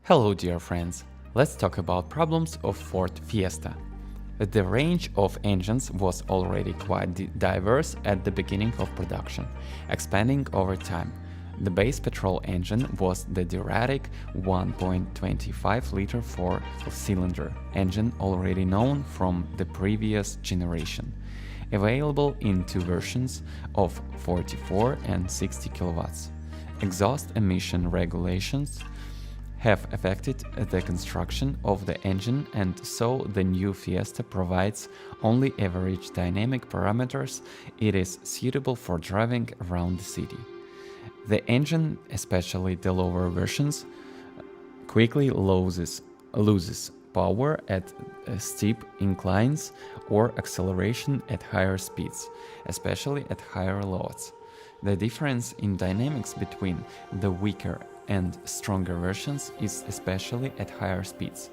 Hello dear friends, let's talk about problems of Ford Fiesta. The range of engines was already quite diverse at the beginning of production, expanding over time. The base petrol engine was the diuretic 1.25-liter four-cylinder engine already known from the previous generation, available in two versions of 44 and 60 kilowatts. Exhaust emission regulations have affected the construction of the engine, and so the new Fiesta provides only average dynamic parameters. It is suitable for driving around the city. The engine, especially the lower versions, quickly loses power at steep inclines or acceleration at higher speeds, especially at higher loads. The difference in dynamics between the weaker and stronger versions is especially at higher speeds.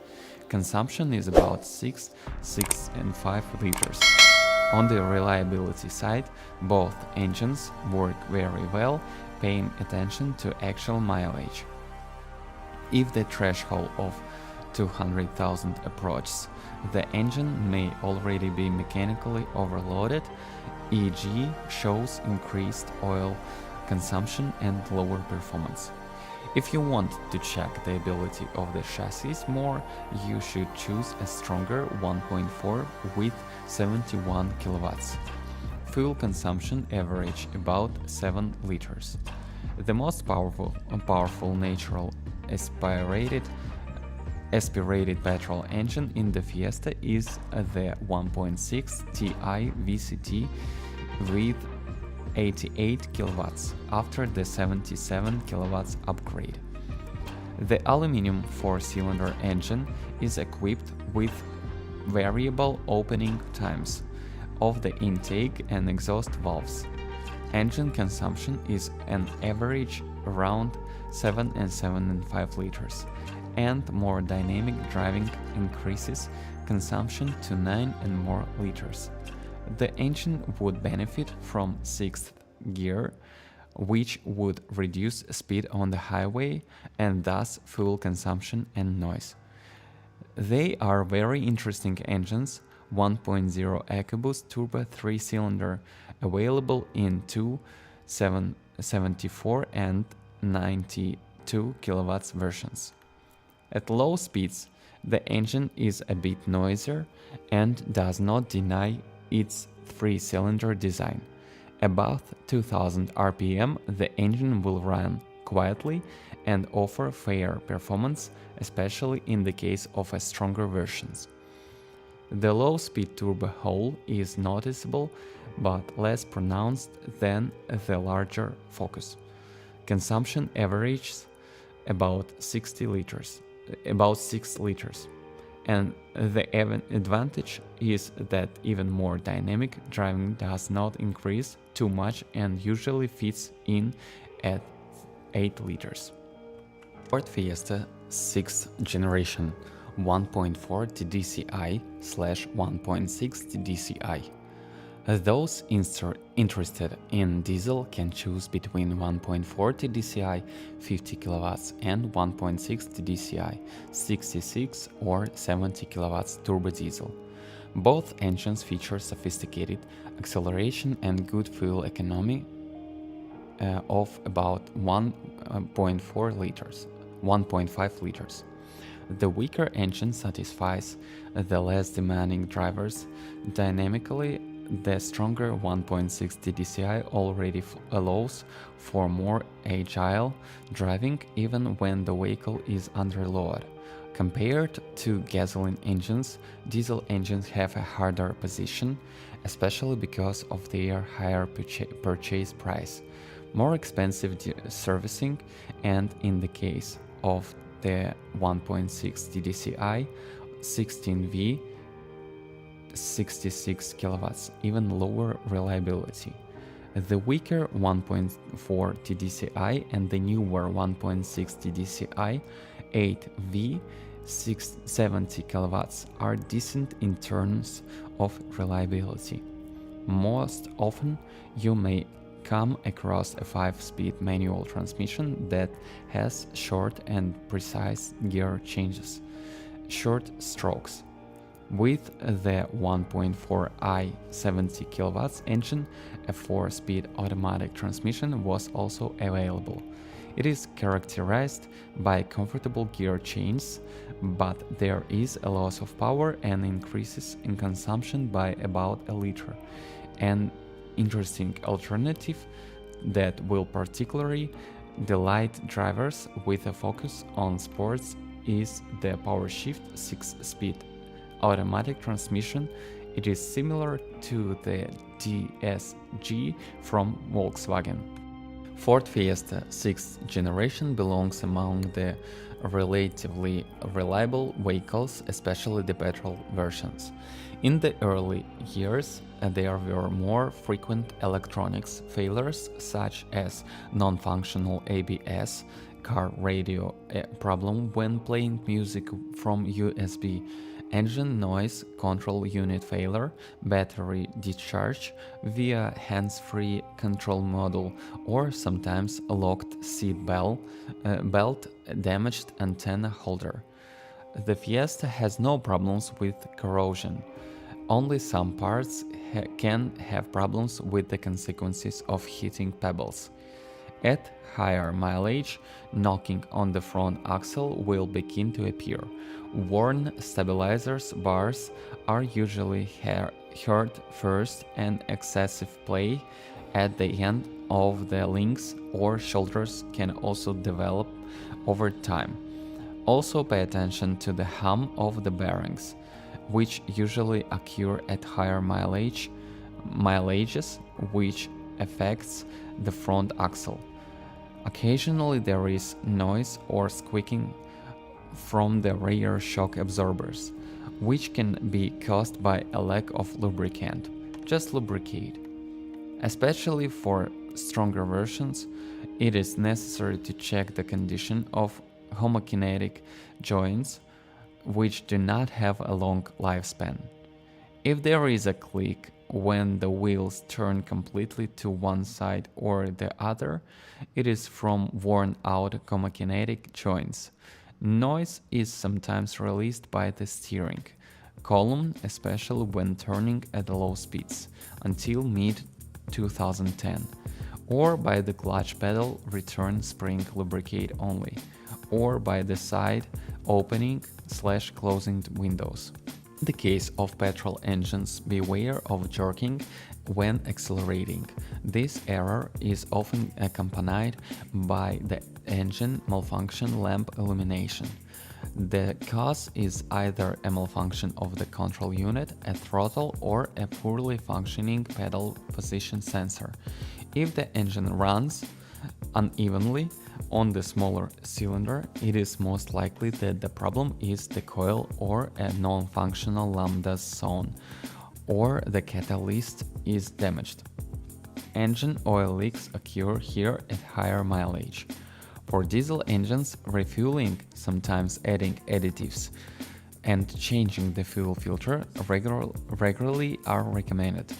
Consumption is about 6 and 5 liters. On the reliability side, both engines work very well, paying attention to actual mileage. If the threshold of 200,000 approaches, the engine may already be mechanically overloaded, e.g. shows increased oil consumption and lower performance. If you want to check the ability of the chassis more, you should choose a stronger 1.4 with 71 kilowatts. Fuel consumption average about 7 liters. The most powerful natural aspirated petrol engine in the Fiesta is the 1.6 Ti VCT with 88 kilowatts after the 77 kilowatts upgrade. The aluminum four-cylinder engine is equipped with variable opening times of the intake and exhaust valves. Engine consumption is an average around 7 and 7.5 liters, and more dynamic driving increases consumption to 9 and more liters. The engine would benefit from sixth gear, which would reduce speed on the highway and thus fuel consumption and noise. They are very interesting engines, 1.0 EcoBoost turbo 3-cylinder, available in two 74 and 92 kilowatts versions. At low speeds, the engine is a bit noisier and does not deny its 3-cylinder design. Above 2000 RPM, the engine will run quietly and offer fair performance, especially in the case of stronger versions. The low-speed turbo hole is noticeable but less pronounced than the larger Focus. Consumption averages about 6 liters. And the advantage is that even more dynamic driving does not increase too much and usually fits in at 8 liters. Ford Fiesta 6th generation 1.4 TDCi/1.6 TDCi. Those interested in diesel can choose between 1.4 TDCi 50 kilowatts and 1.6 TDCi 66 or 70 kilowatts turbo diesel. Both engines feature sophisticated acceleration and good fuel economy of about 1.5 liters. The weaker engine satisfies the less demanding drivers dynamically. The stronger 1.6 TDCi already allows for more agile driving even when the vehicle is under load. Compared to gasoline engines, diesel engines have a harder position, especially because of their higher purchase price, more expensive servicing, and in the case of the 1.6 TDCi 16V 66 kilowatts, even lower reliability. The weaker 1.4 TDCi and the newer 1.6 TDCi 8V 70 kilowatts are decent in terms of reliability. Most often, you may come across a 5-speed manual transmission that has short and precise gear changes, short strokes. With the 1.4i 70 kW engine, a 4-speed automatic transmission was also available. It is characterized by comfortable gear changes, but there is a loss of power and increases in consumption by about a liter. An interesting alternative that will particularly delight drivers with a focus on sports is the PowerShift 6-speed automatic transmission. It is similar to the DSG from Volkswagen. Ford Fiesta 6th generation belongs among the relatively reliable vehicles, especially the petrol versions. In the early years, there were more frequent electronics failures such as non-functional ABS, car radio problem when playing music from USB, engine noise control unit failure, battery discharge via hands-free control module, or sometimes a locked seat belt, damaged antenna holder. The Fiesta has no problems with corrosion. Only some parts can have problems with the consequences of hitting pebbles. At higher mileage, knocking on the front axle will begin to appear. Worn stabilizers bars are usually heard first, and excessive play at the end of the links or shoulders can also develop over time. Also pay attention to the hum of the bearings, which usually occur at higher mileages, which affects the front axle. Occasionally there is noise or squeaking from the rear shock absorbers, which can be caused by a lack of lubricant. Just lubricate. Especially for stronger versions, it is necessary to check the condition of homokinetic joints, which do not have a long lifespan. If there is a click when the wheels turn completely to one side or the other, it is from worn-out homokinetic joints. Noise is sometimes released by the steering column, especially when turning at low speeds, until mid-2010, or by the clutch pedal return spring lubricate only, or by the side opening/closing windows. In the case of petrol engines, beware of jerking when accelerating. This error is often accompanied by the engine malfunction lamp illumination. The cause is either a malfunction of the control unit, a throttle, or a poorly functioning pedal position sensor. If the engine runs unevenly on the smaller cylinder, it is most likely that the problem is the coil or a non-functional lambda zone, or the catalyst is damaged. Engine oil leaks occur here at higher mileage. For diesel engines, refueling, sometimes adding additives, and changing the fuel filter regularly are recommended.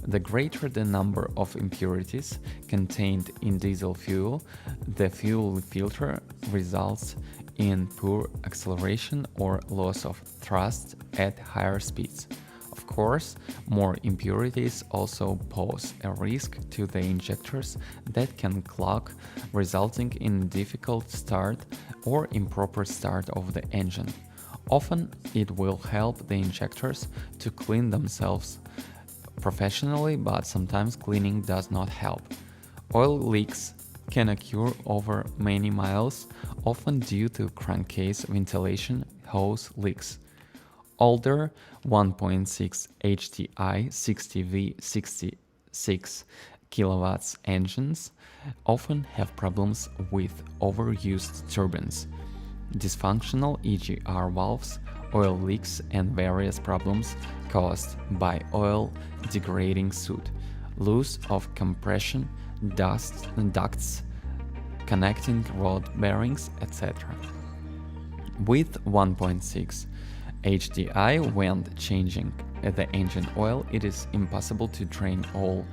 The greater the number of impurities contained in diesel fuel, the fuel filter results in poor acceleration or loss of thrust at higher speeds. Of course, more impurities also pose a risk to the injectors that can clog, resulting in difficult start or improper start of the engine. Often, it will help the injectors to clean themselves professionally, but sometimes cleaning does not help. Oil leaks can occur over many miles, often due to crankcase ventilation hose leaks. Older 1.6 HDI 60V66 kW engines often have problems with overused turbines, dysfunctional EGR valves, oil leaks, and various problems caused by oil degrading soot, loss of compression, ducts, connecting rod bearings, etc. With 1.6 HDI, when changing the engine oil, it is impossible to drain all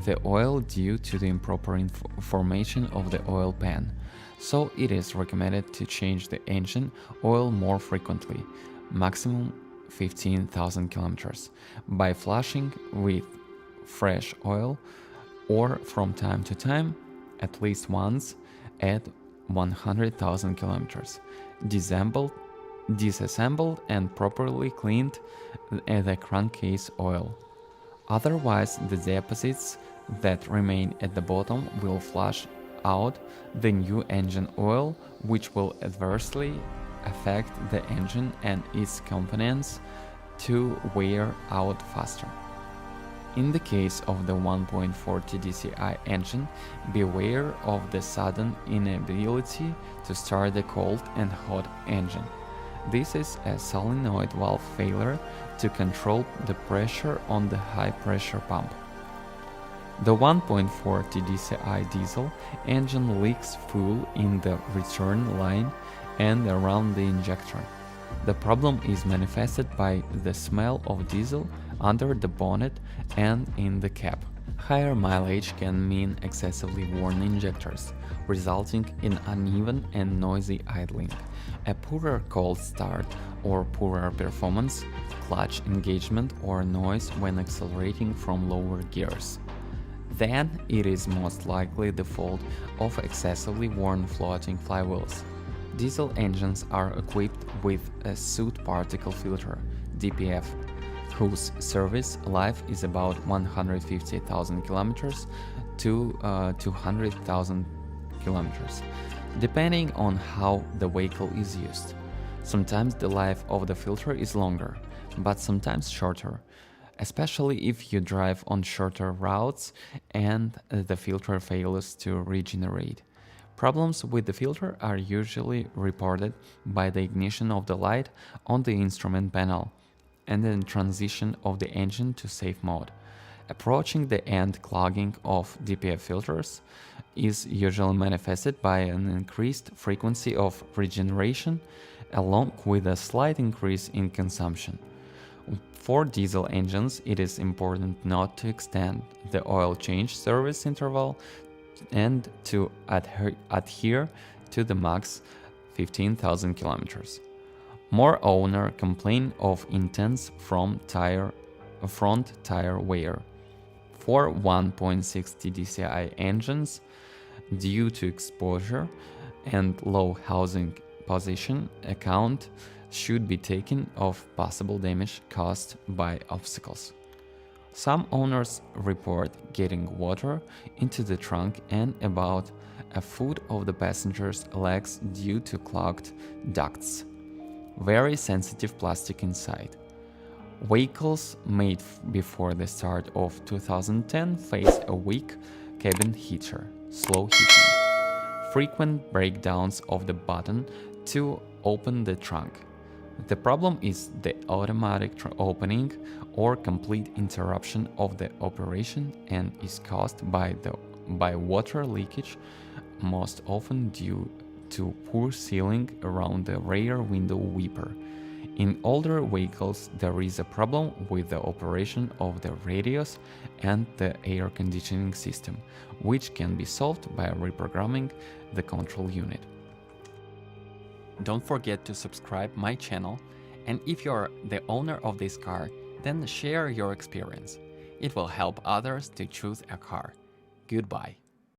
the oil due to the improper formation of the oil pan. So it is recommended to change the engine oil more frequently, maximum 15,000 kilometers, by flushing with fresh oil or from time to time, at least once at 100,000 kilometers, disassembled and properly cleaned the crankcase oil. Otherwise, the deposits that remain at the bottom will flush out the new engine oil, which will adversely affect the engine and its components to wear out faster. In the case of the 1.40 DCI engine, beware of the sudden inability to start the cold and hot engine. This is a solenoid valve failure to control the pressure on the high pressure pump. The 1.40 DCI diesel engine leaks fuel in the return line and around the injector. The problem is manifested by the smell of diesel under the bonnet and in the cab. Higher mileage can mean excessively worn injectors, resulting in uneven and noisy idling, a poorer cold start or poorer performance, clutch engagement or noise when accelerating from lower gears. Then it is most likely the fault of excessively worn floating flywheels. Diesel engines are equipped with a soot particle filter, DPF, whose service life is about 150,000 kilometers to 200,000 kilometers, depending on how the vehicle is used. Sometimes the life of the filter is longer, but sometimes shorter, especially if you drive on shorter routes and the filter fails to regenerate. Problems with the filter are usually reported by the ignition of the light on the instrument panel and the transition of the engine to safe mode. Approaching the end clogging of DPF filters is usually manifested by an increased frequency of regeneration along with a slight increase in consumption. For diesel engines, it is important not to extend the oil change service interval and to adhere to the max 15,000 kilometers. More owners complain of intense front tire wear. For 1.60 DCI engines, due to exposure and low housing position, account should be taken of possible damage caused by obstacles. Some owners report getting water into the trunk and about a foot of the passenger's legs due to clogged ducts. Very sensitive plastic inside. Vehicles made before the start of 2010 face a weak cabin heater, slow heating, frequent breakdowns of the button to open the trunk. The problem is the automatic opening or complete interruption of the operation and is caused by water leakage, most often due to poor sealing around the rear window wiper. In older vehicles, there is a problem with the operation of the radios and the air conditioning system, which can be solved by reprogramming the control unit. Don't forget to subscribe my channel, and if you're the owner of this car, then share your experience. It will help others to choose a car. Goodbye.